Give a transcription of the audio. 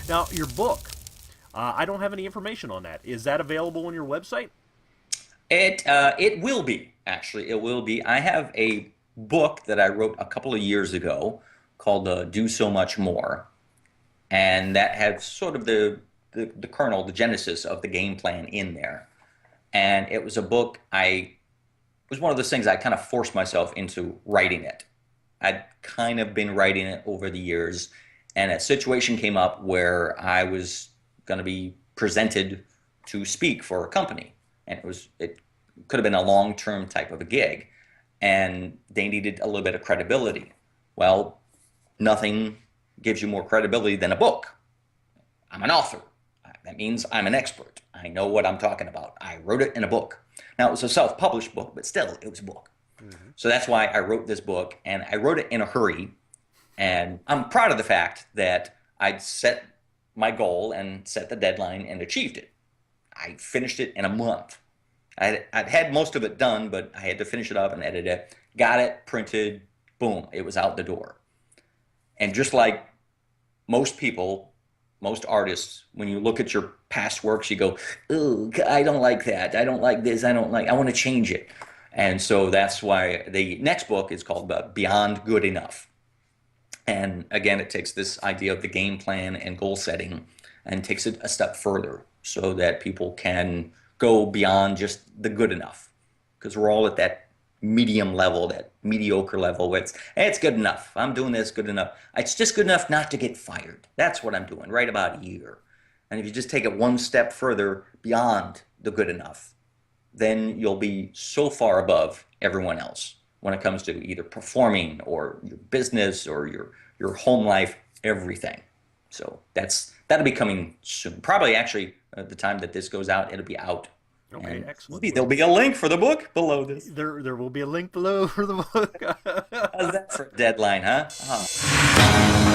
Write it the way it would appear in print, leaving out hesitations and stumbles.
Now, your book, I don't have any information on that. Is that available on your website? It will be, actually. It will be. I have a book that I wrote a couple of years ago called Do So Much More. And that had sort of the kernel, the genesis of the game plan in there. And it was a book it was one of those things I kind of forced myself into writing it. I'd kind of been writing it over the years, and a situation came up where I was going to be presented to speak for a company, and it could have been a long-term type of a gig, and they needed a little bit of credibility. Well, nothing gives you more credibility than a book. I'm an author. That means I'm an expert. I know what I'm talking about. I wrote it in a book. Now, it was a self-published book, but still, it was a book. Mm-hmm. So that's why I wrote this book, and I wrote it in a hurry. And I'm proud of the fact that I'd set my goal and set the deadline and achieved it. I finished it in a month. I'd had most of it done, but I had to finish it up and edit it. Got it, printed, boom, it was out the door. And just like most people, most artists, when you look at your past works, you go, "Ooh, I don't like that. I don't like this. I want to change it." And so that's why the next book is called Beyond Good Enough. And again, it takes this idea of the game plan and goal setting and takes it a step further so that people can go beyond just the good enough. Because we're all at that medium level, that mediocre level where it's good enough. I'm doing this good enough. It's just good enough not to get fired. That's what I'm doing right about a year. And if you just take it one step further beyond the good enough, then you'll be so far above everyone else when it comes to either performing or your business or your home life, everything. So that'll be coming soon. Probably actually at the time that this goes out, it'll be out. Okay, And excellent. maybe there'll be a link for the book below this. There will be a link below for the book. How's that for a deadline, huh? Oh.